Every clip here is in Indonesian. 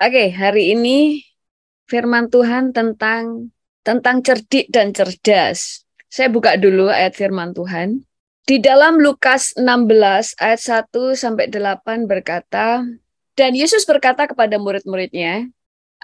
Oke, hari ini firman Tuhan tentang cerdik dan cerdas. Saya buka dulu ayat firman Tuhan. Di dalam Lukas 16 ayat 1 sampai 8 berkata, dan Yesus berkata kepada murid-muridnya,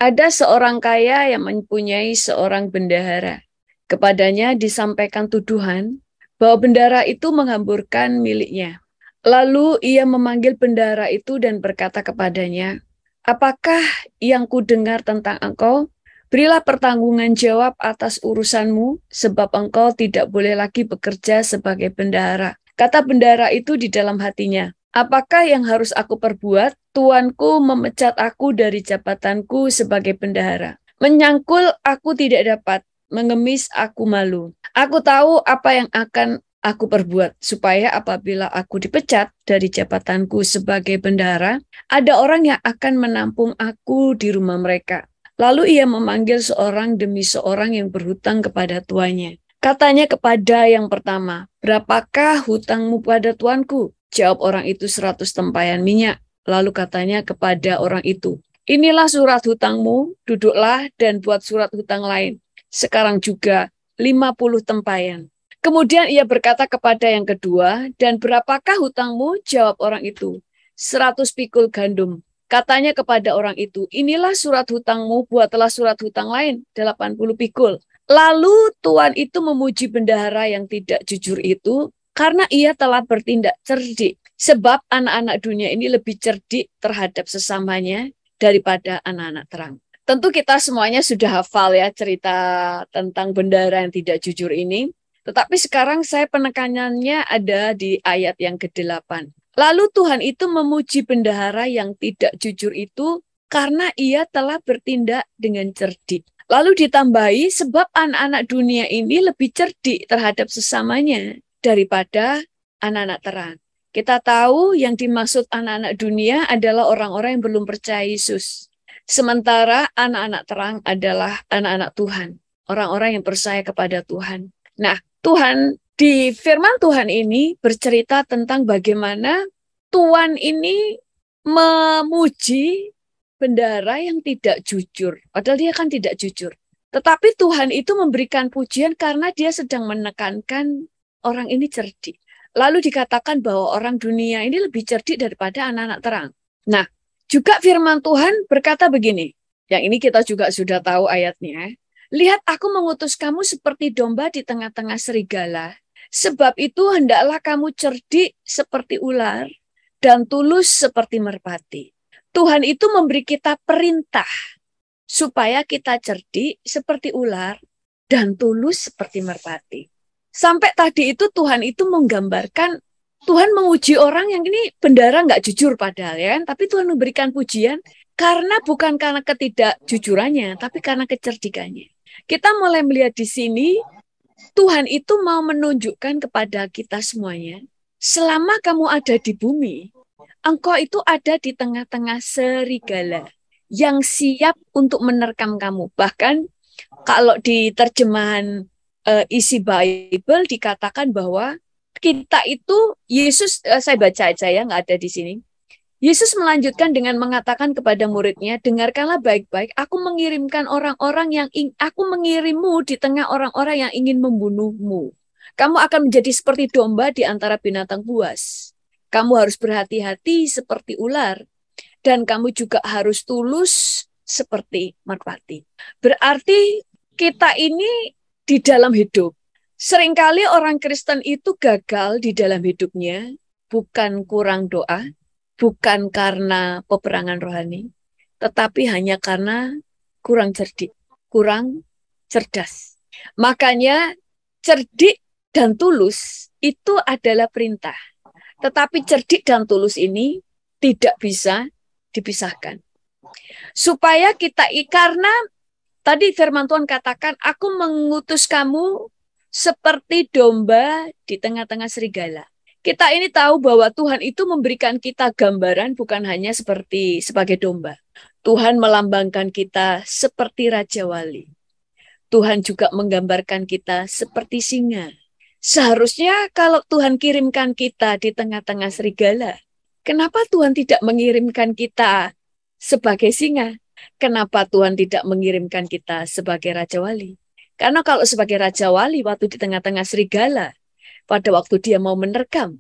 ada seorang kaya yang mempunyai seorang bendahara. Kepadanya disampaikan tuduhan bahwa bendahara itu menghamburkan miliknya. Lalu ia memanggil bendahara itu dan berkata kepadanya, apakah yang kudengar tentang engkau? Berilah pertanggungan jawab atas urusanmu, sebab engkau tidak boleh lagi bekerja sebagai bendahara. Kata bendahara itu di dalam hatinya, apakah yang harus aku perbuat? Tuanku memecat aku dari jabatanku sebagai bendahara. Menyangkul aku tidak dapat, mengemis aku malu. Aku tahu apa yang akan aku perbuat, supaya apabila aku dipecat dari jabatanku sebagai bendahara, ada orang yang akan menampung aku di rumah mereka. Lalu ia memanggil seorang demi seorang yang berhutang kepada tuannya. Katanya kepada yang pertama, berapakah hutangmu pada tuanku? Jawab orang itu 100 tempayan minyak. Lalu katanya kepada orang itu, inilah surat hutangmu, duduklah dan buat surat hutang lain. Sekarang juga 50 tempayan. Kemudian ia berkata kepada yang kedua, dan berapakah hutangmu? Jawab orang itu, 100 pikul gandum. Katanya kepada orang itu, inilah surat hutangmu, buatlah surat hutang lain, 80 pikul. Lalu tuan itu memuji bendahara yang tidak jujur itu, karena ia telah bertindak cerdik. Sebab anak-anak dunia ini lebih cerdik terhadap sesamanya daripada anak-anak terang. Tentu kita semuanya sudah hafal ya cerita tentang bendahara yang tidak jujur ini. Tetapi sekarang saya penekanannya ada di ayat yang ke-8. Lalu Tuhan itu memuji bendahara yang tidak jujur itu karena ia telah bertindak dengan cerdik. Lalu ditambahi sebab anak-anak dunia ini lebih cerdik terhadap sesamanya daripada anak-anak terang. Kita tahu yang dimaksud anak-anak dunia adalah orang-orang yang belum percaya Yesus. Sementara anak-anak terang adalah anak-anak Tuhan, orang-orang yang percaya kepada Tuhan. Nah, Tuhan di firman Tuhan ini bercerita tentang bagaimana Tuhan ini memuji bendahara yang tidak jujur. Padahal dia kan tidak jujur. Tetapi Tuhan itu memberikan pujian karena dia sedang menekankan orang ini cerdik. Lalu dikatakan bahwa orang dunia ini lebih cerdik daripada anak-anak terang. Nah, juga firman Tuhan berkata begini. Yang ini kita juga sudah tahu ayatnya. Lihat, aku mengutus kamu seperti domba di tengah-tengah serigala. Sebab itu hendaklah kamu cerdik seperti ular dan tulus seperti merpati. Tuhan itu memberi kita perintah supaya kita cerdik seperti ular dan tulus seperti merpati. Sampai tadi itu Tuhan itu menggambarkan, Tuhan menguji orang yang ini bendahara nggak jujur padahal ya, tapi Tuhan memberikan pujian karena bukan karena ketidakjujurannya, tapi karena kecerdikannya. Kita mulai melihat di sini, Tuhan itu mau menunjukkan kepada kita semuanya, selama kamu ada di bumi, engkau itu ada di tengah-tengah serigala yang siap untuk menerkam kamu. Bahkan kalau di terjemahan isi Bible dikatakan bahwa kita itu, Yesus, saya baca aja ya, nggak ada di sini. Yesus melanjutkan dengan mengatakan kepada muridnya, dengarkanlah baik-baik, aku mengirimmu di tengah orang-orang yang ingin membunuhmu. Kamu akan menjadi seperti domba di antara binatang buas. Kamu harus berhati-hati seperti ular, dan kamu juga harus tulus seperti merpati. Berarti kita ini di dalam hidup, seringkali orang Kristen itu gagal di dalam hidupnya, bukan kurang doa, bukan karena peperangan rohani, tetapi hanya karena kurang cerdik, kurang cerdas. Makanya cerdik dan tulus itu adalah perintah. Tetapi cerdik dan tulus ini tidak bisa dipisahkan. Supaya kita, karena tadi firman Tuhan katakan, aku mengutus kamu seperti domba di tengah-tengah serigala. Kita ini tahu bahwa Tuhan itu memberikan kita gambaran bukan hanya seperti sebagai domba. Tuhan melambangkan kita seperti Raja Wali. Tuhan juga menggambarkan kita seperti singa. Seharusnya kalau Tuhan kirimkan kita di tengah-tengah serigala, kenapa Tuhan tidak mengirimkan kita sebagai singa? Kenapa Tuhan tidak mengirimkan kita sebagai Raja Wali? Karena kalau sebagai Raja Wali, waktu di tengah-tengah serigala, pada waktu dia mau menerkam,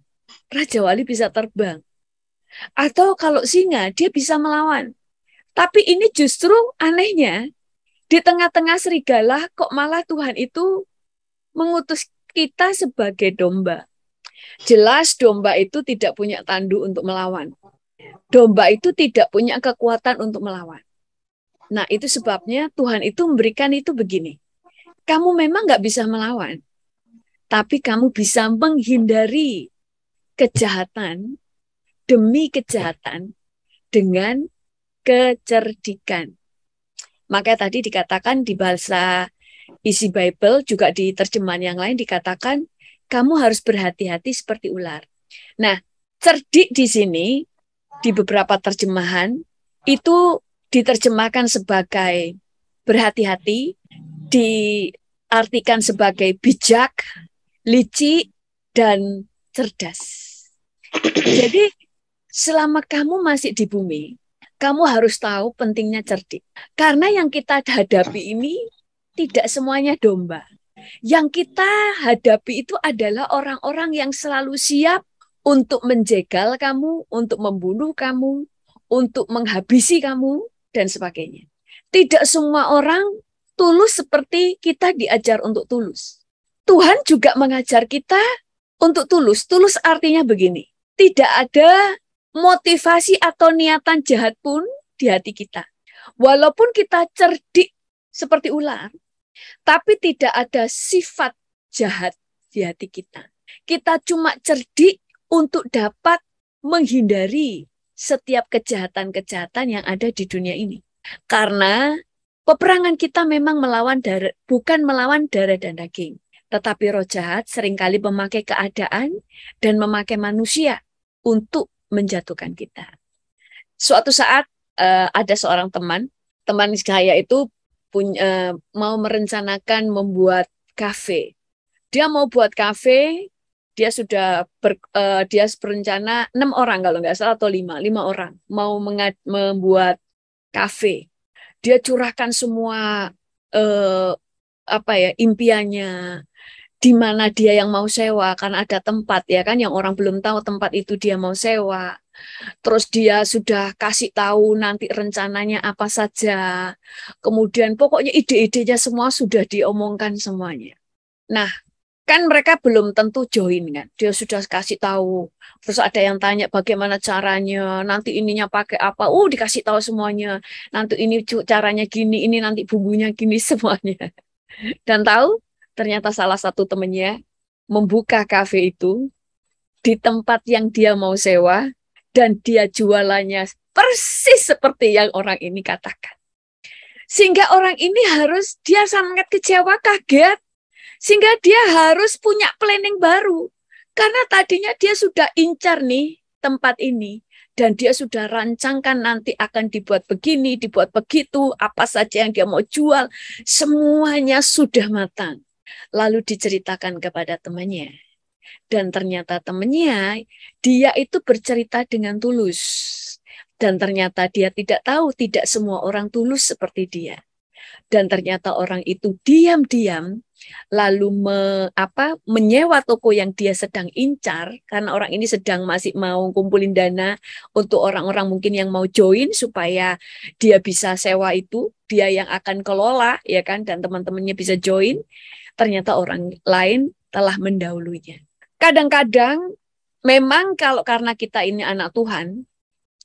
Raja Wali bisa terbang. Atau kalau singa, dia bisa melawan. Tapi ini justru anehnya, di tengah-tengah serigala, kok malah Tuhan itu mengutus kita sebagai domba. Jelas domba itu tidak punya tanduk untuk melawan. Domba itu tidak punya kekuatan untuk melawan. Nah, itu sebabnya Tuhan itu memberikan itu begini. Kamu memang nggak bisa melawan, tapi kamu bisa menghindari kejahatan demi kejahatan dengan kecerdikan. Makanya tadi dikatakan di bahasa isi Bible, juga di terjemahan yang lain dikatakan, kamu harus berhati-hati seperti ular. Nah, cerdik di sini, di beberapa terjemahan, itu diterjemahkan sebagai berhati-hati, diartikan sebagai bijak, licik, dan cerdas. Jadi, selama kamu masih di bumi, kamu harus tahu pentingnya cerdik. Karena yang kita hadapi ini tidak semuanya domba. Yang kita hadapi itu adalah orang-orang yang selalu siap untuk menjegal kamu, untuk membunuh kamu, untuk menghabisi kamu, dan sebagainya. Tidak semua orang tulus seperti kita diajar untuk tulus. Tuhan juga mengajar kita untuk tulus. Tulus artinya begini, tidak ada motivasi atau niatan jahat pun di hati kita. Walaupun kita cerdik seperti ular, tapi tidak ada sifat jahat di hati kita. Kita cuma cerdik untuk dapat menghindari setiap kejahatan-kejahatan yang ada di dunia ini. Karena peperangan kita memang bukan melawan darah dan daging. Tetapi roh jahat seringkali memakai keadaan dan memakai manusia untuk menjatuhkan kita. Suatu saat ada seorang teman saya itu mau merencanakan membuat kafe. Dia mau buat kafe, dia sudah dia berencana 6 orang kalau nggak salah atau 5 orang mau membuat kafe. Dia curahkan semua impiannya, di mana dia yang mau sewa, karena ada tempat ya kan, yang orang belum tahu tempat itu dia mau sewa. Terus dia sudah kasih tahu nanti rencananya apa saja. Kemudian pokoknya ide-idenya semua sudah diomongkan semuanya. Nah, kan mereka belum tentu join kan. Dia sudah kasih tahu. Terus ada yang tanya bagaimana caranya, nanti ininya pakai apa. Dikasih tahu semuanya. Nanti ini caranya gini, ini nanti bumbunya gini semuanya. Dan tahu, ternyata salah satu temennya membuka kafe itu di tempat yang dia mau sewa, dan dia jualannya persis seperti yang orang ini katakan. Sehingga orang ini dia sangat kecewa, kaget. Sehingga dia harus punya planning baru. Karena tadinya dia sudah incar nih tempat ini. Dan dia sudah rancangkan nanti akan dibuat begini, dibuat begitu, apa saja yang dia mau jual. Semuanya sudah matang. Lalu diceritakan kepada temannya. Dan ternyata temannya, dia itu bercerita dengan tulus. Dan ternyata dia tidak tahu, tidak semua orang tulus seperti dia. Dan ternyata orang itu diam-diam lalu menyewa toko yang dia sedang incar, karena orang ini sedang masih mau kumpulin dana untuk orang-orang mungkin yang mau join supaya dia bisa sewa itu, dia yang akan kelola ya kan, dan teman-temannya bisa join. Ternyata orang lain telah mendahulunya. Kadang-kadang memang kalau karena kita ini anak Tuhan,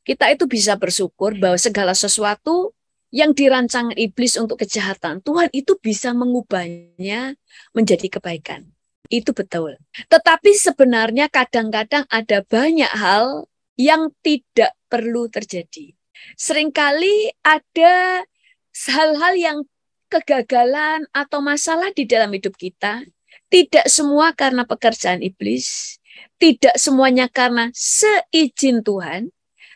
kita itu bisa bersyukur bahwa segala sesuatu yang dirancang iblis untuk kejahatan, Tuhan itu bisa mengubahnya menjadi kebaikan. Itu betul. Tetapi sebenarnya kadang-kadang ada banyak hal yang tidak perlu terjadi. Seringkali ada hal-hal yang kegagalan atau masalah di dalam hidup kita, tidak semua karena pekerjaan iblis, tidak semuanya karena seizin Tuhan,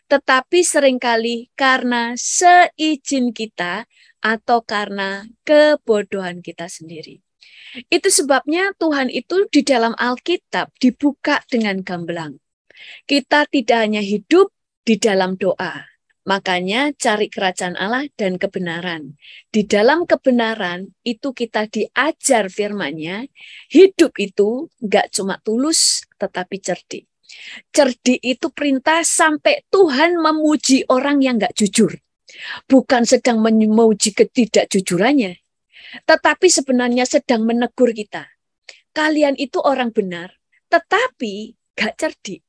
tetapi seringkali karena seizin kita atau karena kebodohan kita sendiri. Itu sebabnya Tuhan itu di dalam Alkitab dibuka dengan gamblang. Kita tidak hanya hidup di dalam doa, Makanya cari kerajaan Allah dan kebenaran. Di dalam kebenaran itu kita diajar firman-Nya, hidup itu nggak cuma tulus tetapi cerdik. Cerdik itu perintah sampai Tuhan memuji orang yang nggak jujur. Bukan sedang memuji ketidakjujurannya, tetapi sebenarnya sedang menegur kita. Kalian itu orang benar, tetapi nggak cerdik.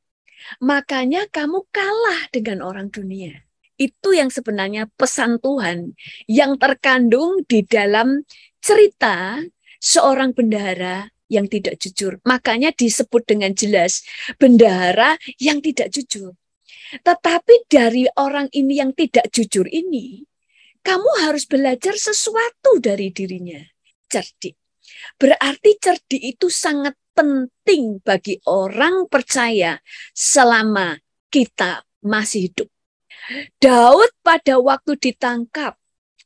Makanya kamu kalah dengan orang dunia. Itu yang sebenarnya pesan Tuhan yang terkandung di dalam cerita seorang bendahara yang tidak jujur. Makanya disebut dengan jelas bendahara yang tidak jujur. Tetapi dari orang ini yang tidak jujur ini, kamu harus belajar sesuatu dari dirinya. Cerdik. Berarti cerdik itu sangat penting bagi orang percaya selama kita masih hidup. Daud pada waktu ditangkap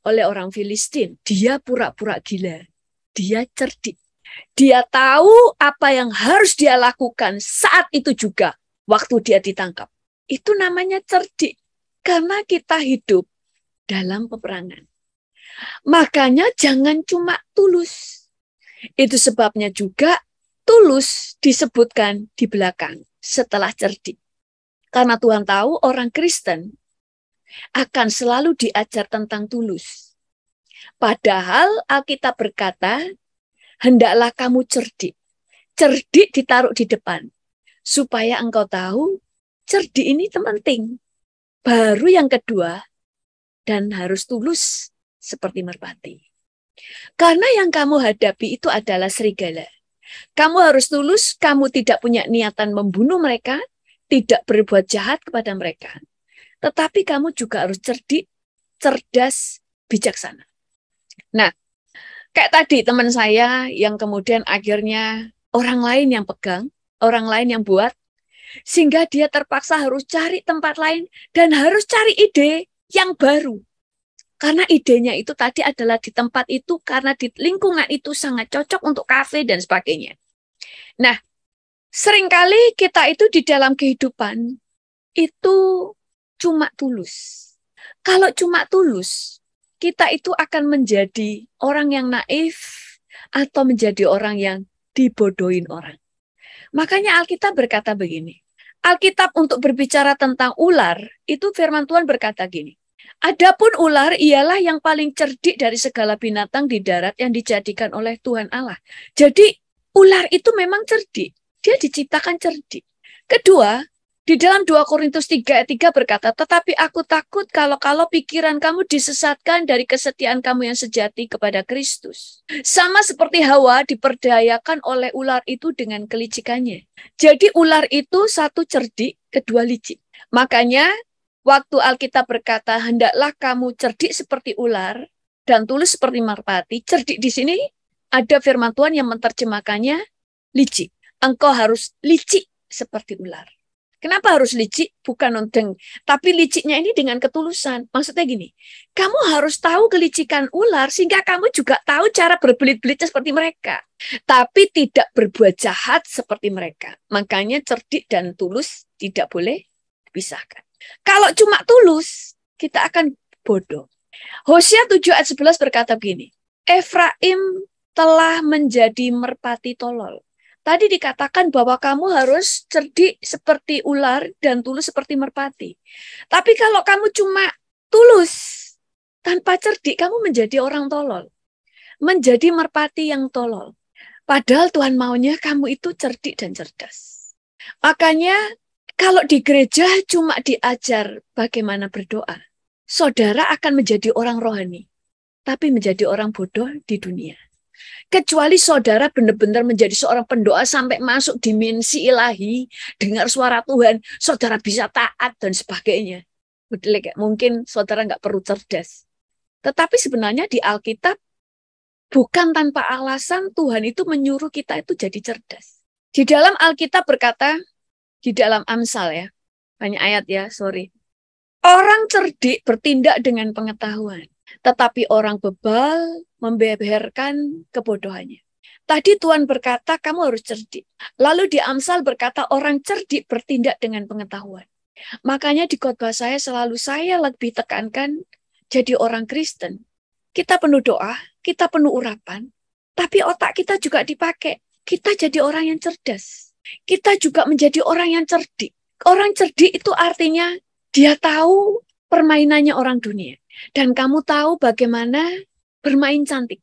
oleh orang Filistin, dia pura-pura gila. Dia cerdik. Dia tahu apa yang harus dia lakukan saat itu juga waktu dia ditangkap. Itu namanya cerdik. Karena kita hidup dalam peperangan. Makanya jangan cuma tulus. Itu sebabnya juga tulus disebutkan di belakang setelah cerdik. Karena Tuhan tahu orang Kristen akan selalu diajar tentang tulus. Padahal Alkitab berkata, hendaklah kamu cerdik. Cerdik ditaruh di depan. Supaya engkau tahu, cerdik ini penting. Baru yang kedua, dan harus tulus seperti merpati. Karena yang kamu hadapi itu adalah serigala. Kamu harus tulus, kamu tidak punya niatan membunuh mereka, tidak berbuat jahat kepada mereka. Tetapi kamu juga harus cerdik, cerdas, bijaksana. Nah, kayak tadi teman saya yang kemudian akhirnya orang lain yang pegang, orang lain yang buat, sehingga dia terpaksa harus cari tempat lain dan harus cari ide yang baru. Karena idenya itu tadi adalah di tempat itu, karena di lingkungan itu sangat cocok untuk kafe dan sebagainya. Nah, seringkali kita itu di dalam kehidupan itu cuma tulus. Kalau cuma tulus, kita itu akan menjadi orang yang naif atau menjadi orang yang dibodohin orang. Makanya Alkitab berkata begini. Alkitab untuk berbicara tentang ular, itu firman Tuhan berkata gini. Adapun ular ialah yang paling cerdik dari segala binatang di darat yang dijadikan oleh Tuhan Allah. Jadi ular itu memang cerdik. Dia diciptakan cerdik. Kedua, di dalam 2 Korintus 3 ayat 3 berkata, tetapi aku takut kalau pikiran kamu disesatkan dari kesetiaan kamu yang sejati kepada Kristus. Sama seperti Hawa diperdayakan oleh ular itu dengan kelicikannya. Jadi ular itu satu cerdik, kedua licik. Makanya waktu Alkitab berkata, hendaklah kamu cerdik seperti ular dan tulus seperti merpati. Cerdik di sini ada firman Tuhan yang menerjemahkannya licik. Engkau harus licik seperti ular. Kenapa harus licik? Bukan nonton, tapi liciknya ini dengan ketulusan. Maksudnya gini, kamu harus tahu kelicikan ular sehingga kamu juga tahu cara berbelit-belitnya seperti mereka. Tapi tidak berbuat jahat seperti mereka. Makanya cerdik dan tulus tidak boleh dipisahkan. Kalau cuma tulus, kita akan bodoh. Hosea 7 ayat 11 berkata begini, Efraim telah menjadi merpati tolol. Tadi dikatakan bahwa kamu harus cerdik seperti ular dan tulus seperti merpati. Tapi kalau kamu cuma tulus tanpa cerdik, kamu menjadi orang tolol. Menjadi merpati yang tolol. Padahal Tuhan maunya kamu itu cerdik dan cerdas. Makanya kalau di gereja cuma diajar bagaimana berdoa, saudara akan menjadi orang rohani, tapi menjadi orang bodoh di dunia. Kecuali saudara benar-benar menjadi seorang pendoa sampai masuk dimensi ilahi, dengar suara Tuhan, saudara bisa taat dan sebagainya. Mungkin saudara nggak perlu cerdas. Tetapi sebenarnya di Alkitab, bukan tanpa alasan Tuhan itu menyuruh kita itu jadi cerdas. Di dalam Alkitab berkata, di dalam Amsal ya, banyak ayat ya, sorry. Orang cerdik bertindak dengan pengetahuan. Tetapi orang bebal membeberkan kebodohannya. Tadi Tuhan berkata kamu harus cerdik. Lalu di Amsal berkata orang cerdik bertindak dengan pengetahuan. Makanya di khotbah saya lebih tekankan jadi orang Kristen. Kita penuh doa, kita penuh urapan, tapi otak kita juga dipakai. Kita jadi orang yang cerdas. Kita juga menjadi orang yang cerdik. Orang cerdik itu artinya dia tahu permainannya orang dunia. Dan kamu tahu bagaimana bermain cantik.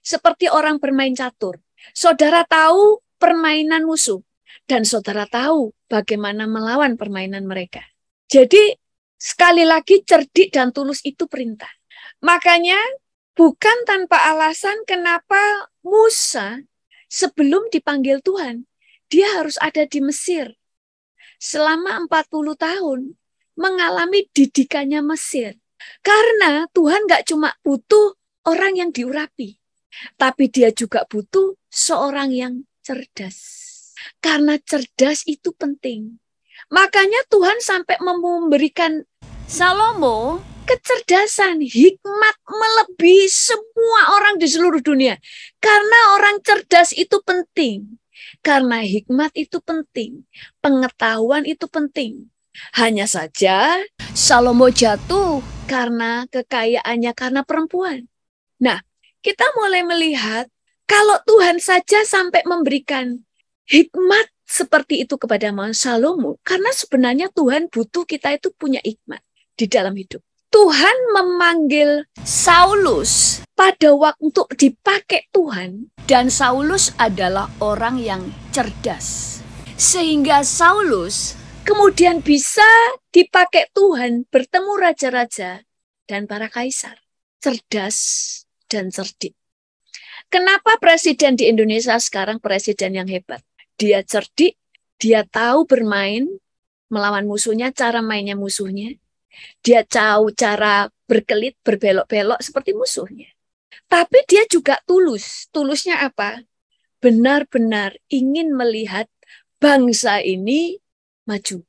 Seperti orang bermain catur. Saudara tahu permainan musuh. Dan saudara tahu bagaimana melawan permainan mereka. Jadi sekali lagi cerdik dan tulus itu perintah. Makanya bukan tanpa alasan kenapa Musa sebelum dipanggil Tuhan, dia harus ada di Mesir. Selama 40 tahun mengalami didikannya Mesir. Karena Tuhan gak cuma butuh orang yang diurapi, tapi dia juga butuh seorang yang cerdas. Karena cerdas itu penting. Makanya Tuhan sampai memberikan Salomo kecerdasan, hikmat melebihi semua orang di seluruh dunia. Karena orang cerdas itu penting. Karena hikmat itu penting. Pengetahuan itu penting. Hanya saja Salomo jatuh karena kekayaannya, karena perempuan. Nah, kita mulai melihat kalau Tuhan saja sampai memberikan hikmat seperti itu kepada Salomo, karena sebenarnya Tuhan butuh kita itu punya hikmat di dalam hidup. Tuhan memanggil Saulus pada waktu untuk dipakai Tuhan, dan Saulus adalah orang yang cerdas. Sehingga Saulus kemudian bisa dipakai Tuhan bertemu raja-raja dan para kaisar. Cerdas dan cerdik. Kenapa presiden di Indonesia sekarang presiden yang hebat? Dia cerdik, dia tahu bermain melawan musuhnya, cara mainnya musuhnya. Dia tahu cara berkelit, berbelok-belok seperti musuhnya. Tapi dia juga tulus. Tulusnya apa? Benar-benar ingin melihat bangsa ini maju.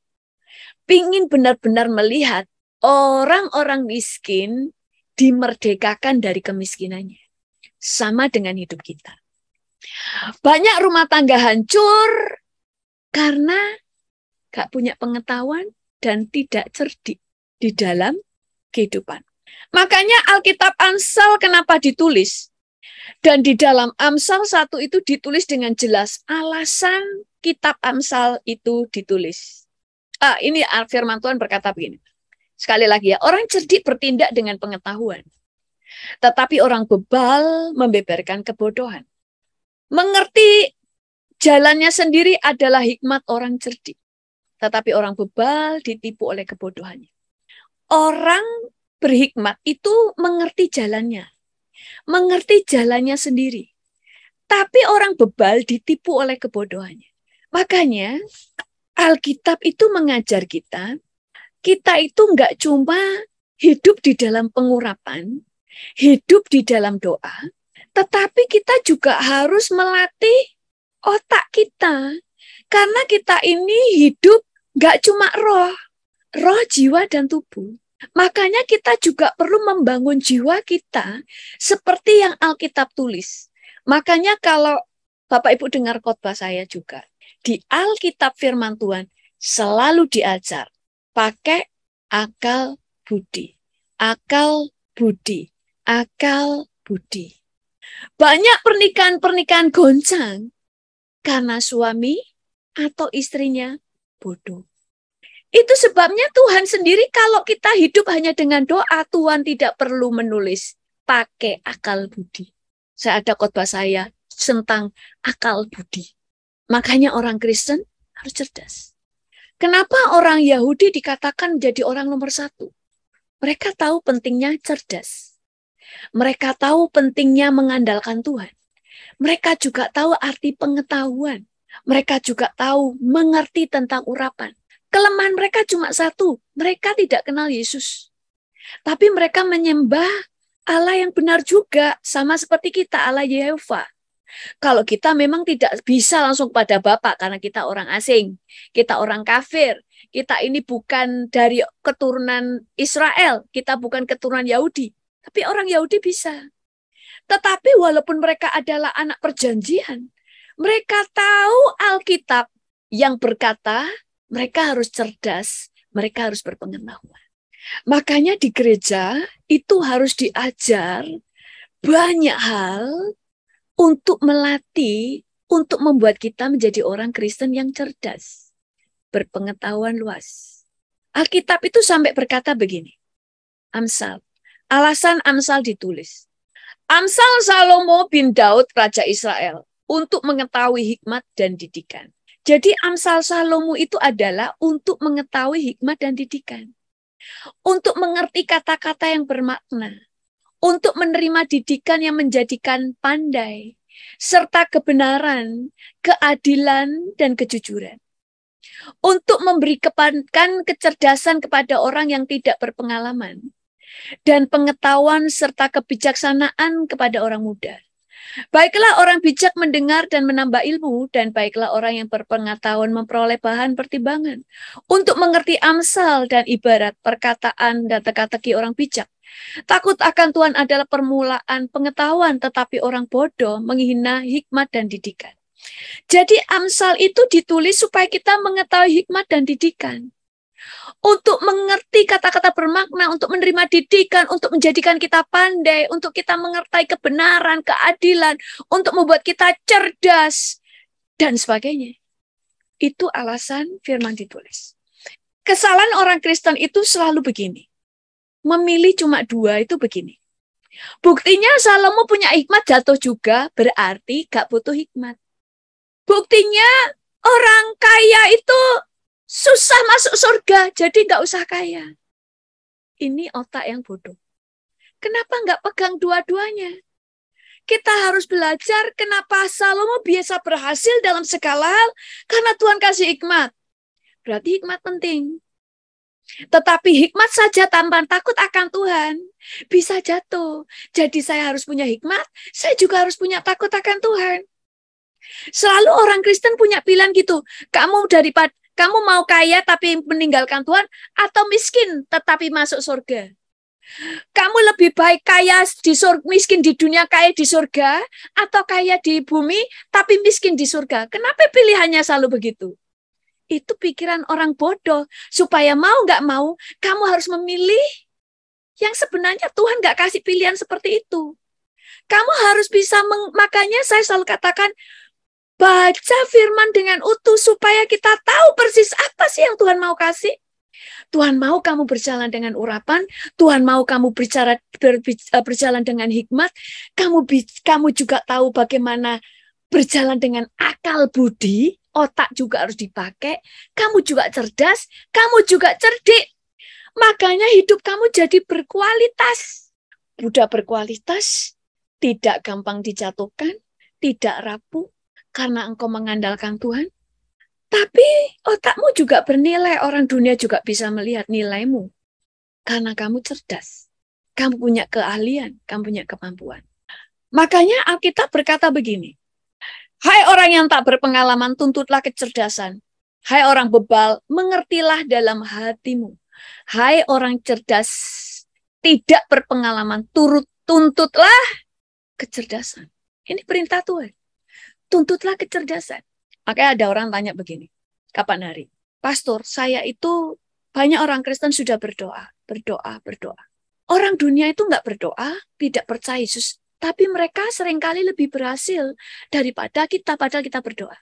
Ingin benar-benar melihat orang-orang miskin dimerdekakan dari kemiskinannya. Sama dengan hidup kita. Banyak rumah tangga hancur karena gak punya pengetahuan dan tidak cerdik di dalam kehidupan. Makanya Alkitab Amsal kenapa ditulis? Dan di dalam Amsal 1 itu ditulis dengan jelas alasan kitab Amsal itu ditulis. Ini firman Tuhan berkata begini. Sekali lagi ya, orang cerdik bertindak dengan pengetahuan. Tetapi orang bebal membeberkan kebodohan. Mengerti jalannya sendiri adalah hikmat orang cerdik. Tetapi orang bebal ditipu oleh kebodohannya. Orang berhikmat itu mengerti jalannya. Mengerti jalannya sendiri. Tapi orang bebal ditipu oleh kebodohannya. Makanya Alkitab itu mengajar kita itu nggak cuma hidup di dalam pengurapan, hidup di dalam doa, tetapi kita juga harus melatih otak kita. Karena kita ini hidup nggak cuma roh, jiwa, dan tubuh. Makanya kita juga perlu membangun jiwa kita seperti yang Alkitab tulis. Makanya kalau Bapak Ibu dengar khotbah saya juga, di Alkitab firman Tuhan selalu diajar pakai akal budi. Akal budi. Akal budi. Banyak pernikahan-pernikahan goncang karena suami atau istrinya bodoh. Itu sebabnya Tuhan sendiri kalau kita hidup hanya dengan doa, Tuhan tidak perlu menulis pakai akal budi. Saya ada khotbah saya tentang akal budi. Makanya orang Kristen harus cerdas. Kenapa orang Yahudi dikatakan menjadi orang nomor 1? Mereka tahu pentingnya cerdas. Mereka tahu pentingnya mengandalkan Tuhan. Mereka juga tahu arti pengetahuan. Mereka juga tahu mengerti tentang urapan. Kelemahan mereka cuma satu, mereka tidak kenal Yesus. Tapi mereka menyembah Allah yang benar juga, sama seperti kita, Allah Yehova. Kalau kita memang tidak bisa langsung pada Bapa karena kita orang asing, kita orang kafir, kita ini bukan dari keturunan Israel, kita bukan keturunan Yahudi, tapi orang Yahudi bisa. Tetapi walaupun mereka adalah anak perjanjian, mereka tahu Alkitab yang berkata mereka harus cerdas, Mereka harus berpengetahuan. Makanya di gereja itu harus diajar banyak hal untuk melatih, untuk membuat kita menjadi orang Kristen yang cerdas, berpengetahuan luas. Alkitab itu sampai berkata begini, Amsal, alasan Amsal ditulis. Amsal Salomo bin Daud, Raja Israel, untuk mengetahui hikmat dan didikan. Jadi Amsal Salomo itu adalah untuk mengetahui hikmat dan didikan. Untuk mengerti kata-kata yang bermakna. Untuk menerima didikan yang menjadikan pandai. Serta kebenaran, keadilan, dan kejujuran. Untuk memberikan kecerdasan kepada orang yang tidak berpengalaman. Dan pengetahuan serta kebijaksanaan kepada orang muda. Baiklah orang bijak mendengar dan menambah ilmu, dan baiklah orang yang berpengetahuan memperoleh bahan pertimbangan untuk mengerti amsal dan ibarat, perkataan dan teka-teki orang bijak. Takut akan Tuhan adalah permulaan pengetahuan, tetapi orang bodoh menghina hikmat dan didikan. Jadi amsal itu ditulis supaya kita mengetahui hikmat dan didikan. Untuk mengerti kata-kata bermakna, untuk menerima didikan, untuk menjadikan kita pandai, untuk kita mengerti kebenaran, keadilan, untuk membuat kita cerdas, dan sebagainya. Itu alasan firman ditulis. Kesalahan orang Kristen itu selalu begini. Memilih cuma dua itu begini. Buktinya Salomo punya hikmat jatuh juga, berarti gak butuh hikmat. Buktinya orang kaya itu susah masuk surga, jadi nggak usah kaya. Ini otak yang bodoh. Kenapa nggak pegang dua-duanya? Kita harus belajar kenapa Salomo biasa berhasil dalam segala hal, karena Tuhan kasih hikmat. Berarti hikmat penting. Tetapi hikmat saja tanpa takut akan Tuhan bisa jatuh. Jadi saya harus punya hikmat, saya juga harus punya takut akan Tuhan. Selalu orang Kristen punya pilihan gitu. Kamu mau kaya tapi meninggalkan Tuhan, atau miskin tetapi masuk surga? Kamu lebih baik kaya di surga, miskin di dunia, kaya di surga, atau kaya di bumi tapi miskin di surga? Kenapa pilihannya selalu begitu? Itu pikiran orang bodoh. Supaya mau nggak mau, kamu harus memilih yang sebenarnya Tuhan nggak kasih pilihan seperti itu. Kamu harus bisa, makanya saya selalu katakan, baca firman dengan utuh supaya kita tahu persis apa sih yang Tuhan mau kasih. Tuhan mau kamu berjalan dengan urapan, Tuhan mau kamu berjalan dengan hikmat, kamu juga tahu bagaimana berjalan dengan akal budi, otak juga harus dipakai, kamu juga cerdas, kamu juga cerdik. Makanya hidup kamu jadi berkualitas. Buddha berkualitas, tidak gampang dijatuhkan, tidak rapuh, karena engkau mengandalkan Tuhan. Tapi otakmu juga bernilai. Orang dunia juga bisa melihat nilaimu. Karena kamu cerdas. Kamu punya keahlian. Kamu punya kemampuan. Makanya Alkitab berkata begini. Hai orang yang tak berpengalaman, tuntutlah kecerdasan. Hai orang bebal, mengertilah dalam hatimu. Hai orang cerdas, tidak berpengalaman, tuntutlah kecerdasan. Ini perintah Tuhan. Tuntutlah kecerdasan. Makanya ada orang tanya begini, kapan hari? Pastor, saya itu banyak orang Kristen sudah berdoa. Orang dunia itu nggak berdoa, tidak percaya Yesus. Tapi mereka seringkali lebih berhasil daripada kita, padahal kita berdoa.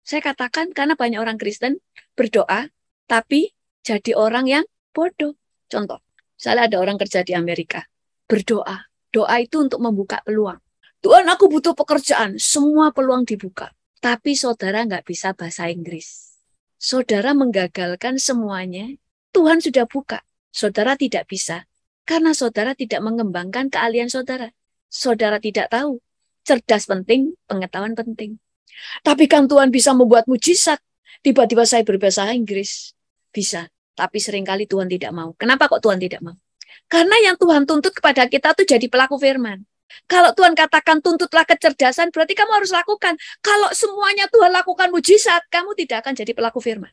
Saya katakan karena banyak orang Kristen berdoa, tapi jadi orang yang bodoh. Contoh, misalnya ada orang kerja di Amerika, berdoa. Doa itu untuk membuka peluang. Tuhan, aku butuh pekerjaan. Semua peluang dibuka. Tapi saudara nggak bisa bahasa Inggris. Saudara menggagalkan semuanya. Tuhan sudah buka. Saudara tidak bisa. Karena saudara tidak mengembangkan keahlian saudara. Saudara tidak tahu. Cerdas penting, pengetahuan penting. Tapi kan Tuhan bisa membuat mujizat. Tiba-tiba saya berbahasa Inggris. Bisa. Tapi seringkali Tuhan tidak mau. Kenapa kok Tuhan tidak mau? Karena yang Tuhan tuntut kepada kita tuh jadi pelaku firman. Kalau Tuhan katakan tuntutlah kecerdasan, berarti kamu harus lakukan. Kalau semuanya Tuhan lakukan mujizat, kamu tidak akan jadi pelaku firman.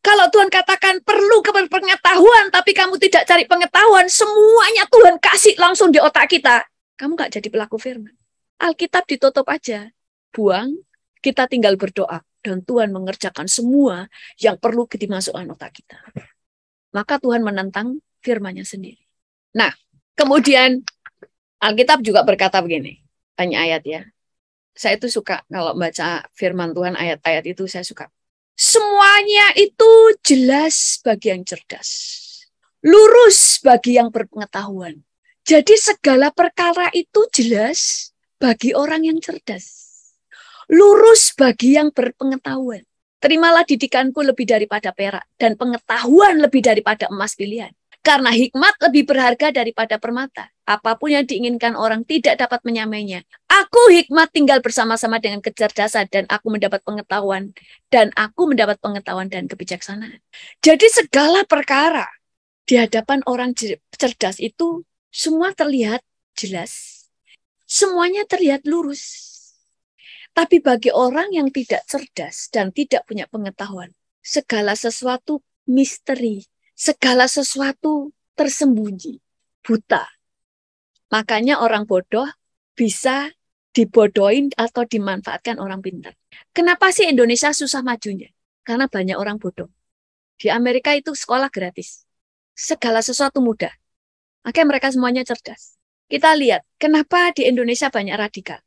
Kalau Tuhan katakan perlu pengetahuan, tapi kamu tidak cari pengetahuan, semuanya Tuhan kasih langsung di otak kita, kamu nggak jadi pelaku firman. Alkitab ditutup aja, buang, kita tinggal berdoa. Dan Tuhan mengerjakan semua yang perlu dimasukkan otak kita. maka Tuhan menentang firman-Nya sendiri. Nah, kemudian Alkitab juga berkata begini, banyak ayat ya. Saya itu suka kalau baca firman Tuhan, ayat-ayat itu saya suka. Semuanya itu jelas bagi yang cerdas, lurus bagi yang berpengetahuan. Jadi segala perkara itu jelas bagi orang yang cerdas, lurus bagi yang berpengetahuan. Terimalah didikanku lebih daripada perak, dan pengetahuan lebih daripada emas pilihan. Karena hikmat lebih berharga daripada permata. Apapun yang diinginkan orang tidak dapat menyamainya. Aku hikmat tinggal bersama-sama dengan kecerdasan, dan aku mendapat pengetahuan. Dan aku mendapat pengetahuan dan kebijaksanaan. Jadi segala perkara di hadapan orang cerdas itu semua terlihat jelas. Semuanya terlihat lurus. Tapi bagi orang yang tidak cerdas dan tidak punya pengetahuan, segala sesuatu misteri, segala sesuatu tersembunyi, buta. Makanya orang bodoh bisa dibodohin atau dimanfaatkan orang pintar. Kenapa sih Indonesia susah majunya? Karena banyak orang bodoh. Di Amerika itu sekolah gratis. Segala sesuatu mudah. Makanya mereka semuanya cerdas. Kita lihat, kenapa di Indonesia banyak radikal?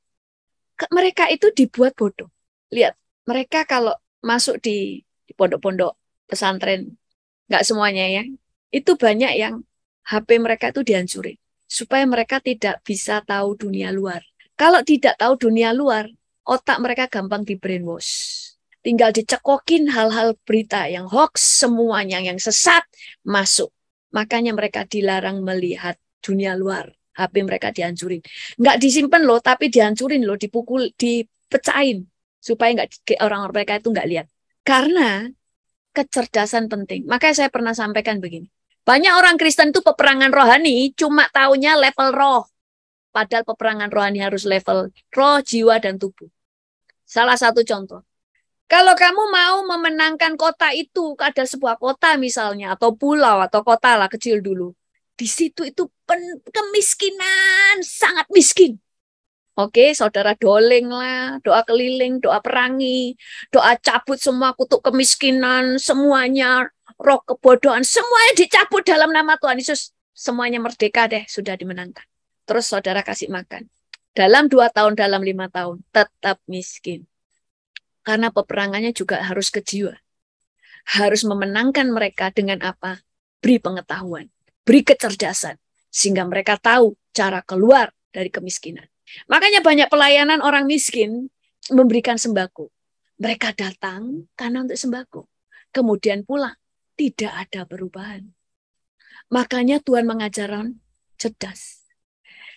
Mereka itu dibuat bodoh. Lihat, mereka kalau masuk di pondok-pondok pesantren, nggak semuanya ya, itu banyak yang HP mereka itu dihancurin. Supaya mereka tidak bisa tahu dunia luar. Kalau tidak tahu dunia luar, otak mereka gampang di brainwash. Tinggal dicekokin hal-hal berita yang hoax, semuanya yang sesat masuk. Makanya mereka dilarang melihat dunia luar. HP mereka dihancurin. Nggak disimpan loh, tapi dihancurin loh, dipukul, dipecahin. Supaya orang mereka itu nggak lihat. Karena kecerdasan penting. Makanya saya pernah sampaikan begini. Banyak orang Kristen itu peperangan rohani cuma taunya level roh. Padahal peperangan rohani harus level roh, jiwa, dan tubuh. Salah satu contoh. Kalau kamu mau memenangkan kota itu, ada sebuah kota misalnya, atau pulau, atau kota lah kecil dulu. Di situ itu kemiskinan, sangat miskin. Oke, saudara doleng lah, doa keliling, doa perangi, doa cabut semua kutuk kemiskinan, semuanya, roh kebodohan, semuanya dicabut dalam nama Tuhan Yesus. Semuanya merdeka deh, sudah dimenangkan. Terus saudara kasih makan. Dalam 2 tahun, dalam 5 tahun, tetap miskin. Karena peperangannya juga harus ke jiwa. Harus memenangkan mereka dengan apa? Beri pengetahuan, beri kecerdasan. Sehingga mereka tahu cara keluar dari kemiskinan. Makanya banyak pelayanan orang miskin memberikan sembako. Mereka datang karena untuk sembako. Kemudian pulang. Tidak ada perubahan. Makanya Tuhan mengajarkan cerdas.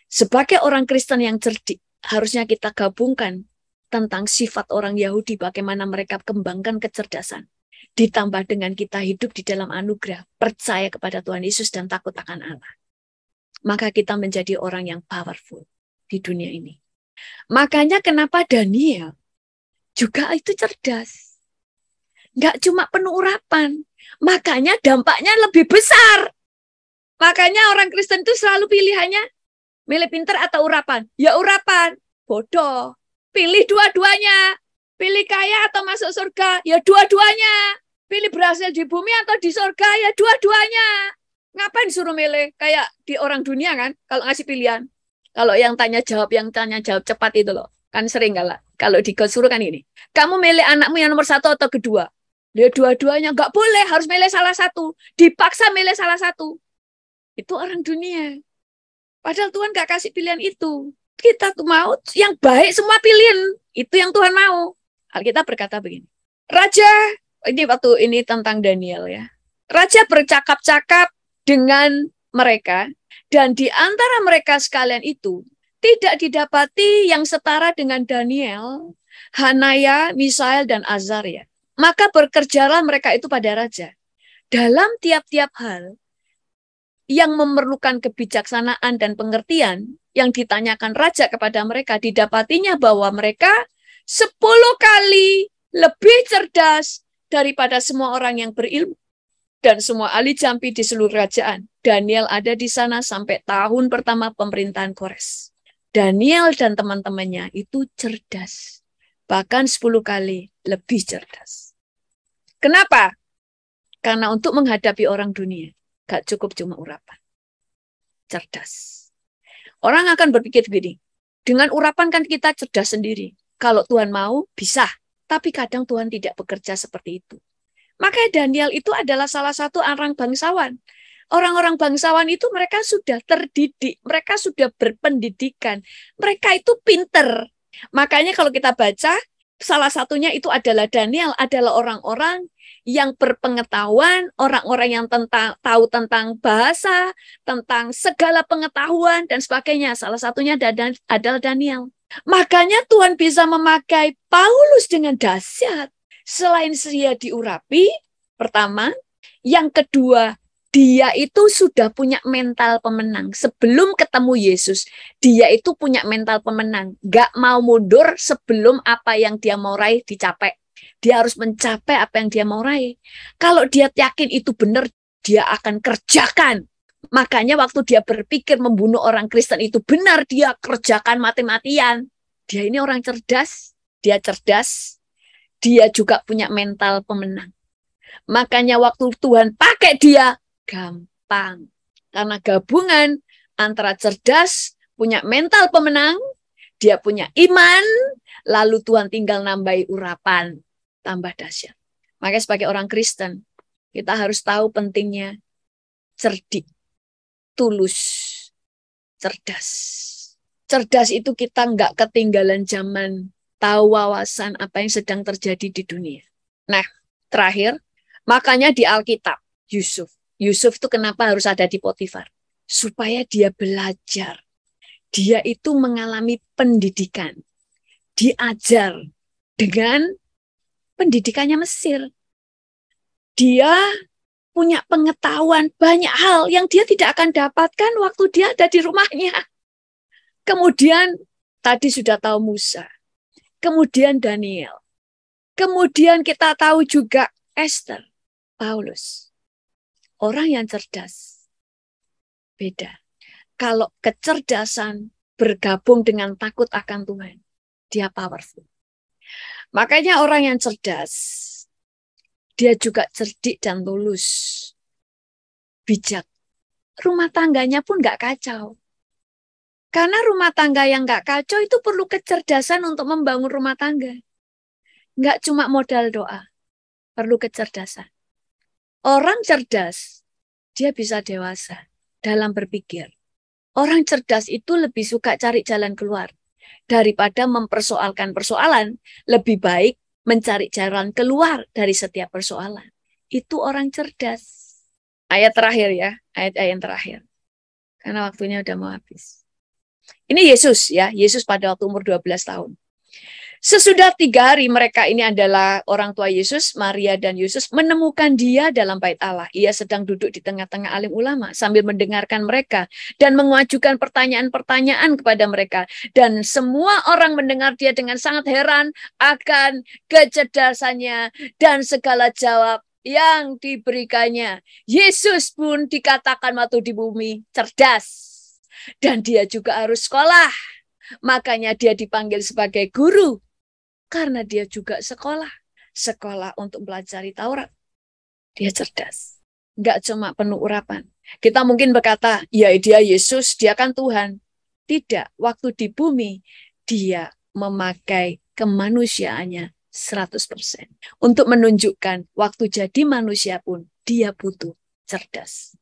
Sebagai orang Kristen yang cerdik, harusnya kita gabungkan tentang sifat orang Yahudi, bagaimana mereka kembangkan kecerdasan. Ditambah dengan kita hidup di dalam anugerah, percaya kepada Tuhan Yesus dan takut akan Allah. Maka kita menjadi orang yang powerful di dunia ini. Makanya kenapa Daniel juga itu cerdas. Nggak cuma penuh urapan. Makanya dampaknya lebih besar. Makanya orang Kristen itu selalu pilihannya milih pintar atau urapan. Ya urapan. Bodoh. Pilih dua-duanya. Pilih kaya atau masuk surga. Ya dua-duanya. Pilih berhasil di bumi atau di surga. Ya dua-duanya. Ngapain suruh milih? Kayak di orang dunia kan. Kalau ngasih pilihan. Kalau yang tanya jawab cepat itu loh. Kan sering kalau disuruh kan ini. Kamu milih anakmu yang nomor 1 atau kedua? Ya dua-duanya. Nggak boleh. Harus milih salah satu. Dipaksa milih salah satu. Itu orang dunia. Padahal Tuhan nggak kasih pilihan itu. Kita tuh mau yang baik semua pilihan. Itu yang Tuhan mau. Alkitab berkata begini. Raja, ini waktu ini tentang Daniel ya. Raja bercakap-cakap dengan mereka. Dan di antara mereka sekalian itu, tidak didapati yang setara dengan Daniel, Hanaya, Misael, dan Azaria. Maka bekerjalah mereka itu pada raja. Dalam tiap-tiap hal yang memerlukan kebijaksanaan dan pengertian, yang ditanyakan raja kepada mereka, didapatinya bahwa mereka 10 kali lebih cerdas daripada semua orang yang berilmu dan semua ahli jampi di seluruh kerajaan. Daniel ada di sana sampai tahun pertama pemerintahan Kores. Daniel dan teman-temannya itu cerdas. Bahkan 10 kali lebih cerdas. Kenapa? Karena untuk menghadapi orang dunia, gak cukup cuma urapan. Cerdas. Orang akan berpikir begini, dengan urapan kan kita cerdas sendiri. Kalau Tuhan mau, bisa. Tapi kadang Tuhan tidak bekerja seperti itu. Makanya Daniel itu adalah salah satu orang bangsawan. Orang-orang bangsawan itu mereka sudah terdidik, mereka sudah berpendidikan, mereka itu pinter. Makanya kalau kita baca, salah satunya itu adalah Daniel, adalah orang-orang yang berpengetahuan, orang-orang yang tahu tentang bahasa, tentang segala pengetahuan dan sebagainya. Salah satunya adalah Daniel. Makanya Tuhan bisa memakai Paulus dengan dahsyat. Selain dia diurapi, pertama, yang kedua, dia itu sudah punya mental pemenang. Sebelum ketemu Yesus, dia itu punya mental pemenang. Gak mau mundur sebelum apa yang dia mau raih dicapai. Dia harus mencapai apa yang dia mau raih. Kalau dia yakin itu benar, dia akan kerjakan. Makanya waktu dia berpikir membunuh orang Kristen itu benar, dia kerjakan mati-matian. Dia ini orang cerdas, dia cerdas, dia juga punya mental pemenang. Makanya waktu Tuhan pakai dia, gampang. Karena gabungan antara cerdas, punya mental pemenang, dia punya iman, lalu Tuhan tinggal nambahi urapan, tambah dahsyat. Makanya sebagai orang Kristen, kita harus tahu pentingnya cerdik, tulus, cerdas. Cerdas itu kita nggak ketinggalan zaman, tahu wawasan apa yang sedang terjadi di dunia. Nah, terakhir, makanya di Alkitab, Yusuf itu kenapa harus ada di Potifar? Supaya dia belajar. Dia itu mengalami pendidikan. Diajar dengan pendidikannya Mesir. Dia punya pengetahuan banyak hal yang dia tidak akan dapatkan waktu dia ada di rumahnya. Kemudian tadi sudah tahu Musa. Kemudian Daniel. Kemudian kita tahu juga Esther, Paulus. Orang yang cerdas. Beda. Kalau kecerdasan bergabung dengan takut akan Tuhan, dia powerful. Makanya orang yang cerdas, dia juga cerdik dan tulus. Bijak. Rumah tangganya pun nggak kacau. Karena rumah tangga yang nggak kacau itu perlu kecerdasan untuk membangun rumah tangga. Nggak cuma modal doa, perlu kecerdasan. Orang cerdas, dia bisa dewasa dalam berpikir. Orang cerdas itu lebih suka cari jalan keluar. Daripada mempersoalkan persoalan, lebih baik mencari jalan keluar dari setiap persoalan. Itu orang cerdas. Ayat terakhir ya, ayat-ayat terakhir. Karena waktunya udah mau habis. Ini Yesus ya, Yesus pada waktu umur 12 tahun. Sesudah 3 hari mereka ini adalah orang tua Yesus, Maria dan Yesus menemukan dia dalam bait Allah. Ia sedang duduk di tengah-tengah alim ulama sambil mendengarkan mereka dan mengajukan pertanyaan-pertanyaan kepada mereka. Dan semua orang mendengar dia dengan sangat heran akan kecerdasannya dan segala jawab yang diberikannya. Yesus pun dikatakan waktu di bumi cerdas. Dan dia juga harus sekolah. Makanya dia dipanggil sebagai guru. Karena dia juga sekolah. Sekolah untuk pelajari Taurat. Dia cerdas. Nggak cuma penuh urapan. Kita mungkin berkata, ya dia Yesus, dia kan Tuhan. Tidak. Waktu di bumi, dia memakai kemanusiaannya 100%. Untuk menunjukkan waktu jadi manusia pun, dia butuh cerdas.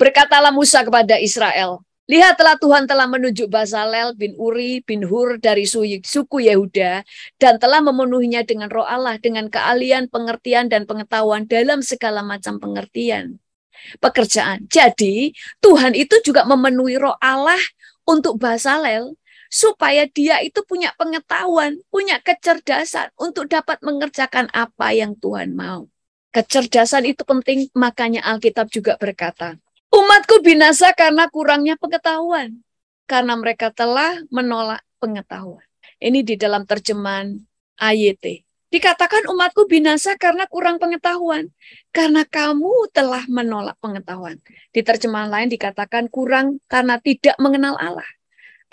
Berkatalah Musa kepada Israel, lihatlah Tuhan telah menunjuk Bezalel bin Uri bin Hur dari suku Yehuda dan telah memenuhinya dengan roh Allah, dengan keahlian, pengertian, dan pengetahuan dalam segala macam pekerjaan. Jadi Tuhan itu juga memenuhi roh Allah untuk Bezalel supaya dia itu punya pengetahuan, punya kecerdasan untuk dapat mengerjakan apa yang Tuhan mau. Kecerdasan itu penting, makanya Alkitab juga berkata, umatku binasa karena kurangnya pengetahuan. Karena mereka telah menolak pengetahuan. Ini di dalam terjemahan AYT. Dikatakan umatku binasa karena kurang pengetahuan. Karena kamu telah menolak pengetahuan. Di terjemahan lain dikatakan kurang karena tidak mengenal Allah.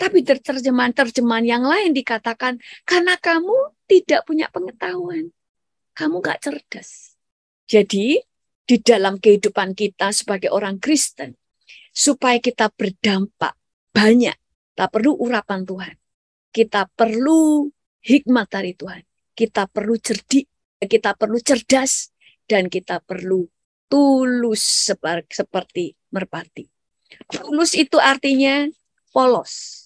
Tapi di terjemahan yang lain dikatakan karena kamu tidak punya pengetahuan. Kamu gak cerdas. Jadi, di dalam kehidupan kita sebagai orang Kristen, supaya kita berdampak banyak, kita perlu urapan Tuhan. Kita perlu hikmat dari Tuhan. Kita perlu cerdik, kita perlu cerdas, dan kita perlu tulus seperti merpati. Tulus itu artinya polos,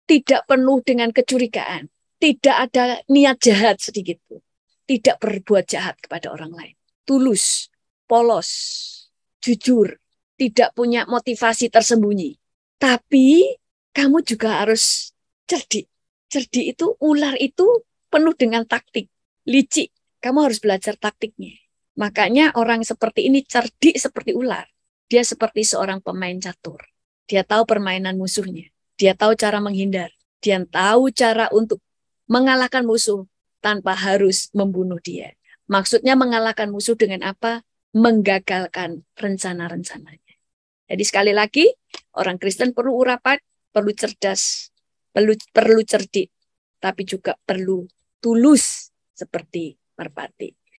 tidak penuh dengan kecurigaan, tidak ada niat jahat sedikit pun, tidak berbuat jahat kepada orang lain. Tulus, polos, jujur, tidak punya motivasi tersembunyi. Tapi kamu juga harus cerdik. Cerdik itu, ular itu penuh dengan taktik, licik. Kamu harus belajar taktiknya. Makanya orang seperti ini cerdik seperti ular. Dia seperti seorang pemain catur. Dia tahu permainan musuhnya. Dia tahu cara menghindar. Dia tahu cara untuk mengalahkan musuh tanpa harus membunuh dia. Maksudnya mengalahkan musuh dengan apa? Menggagalkan rencana-rencananya. Jadi sekali lagi, orang Kristen perlu urapan, perlu cerdas, perlu cerdik, tapi juga perlu tulus seperti merpati.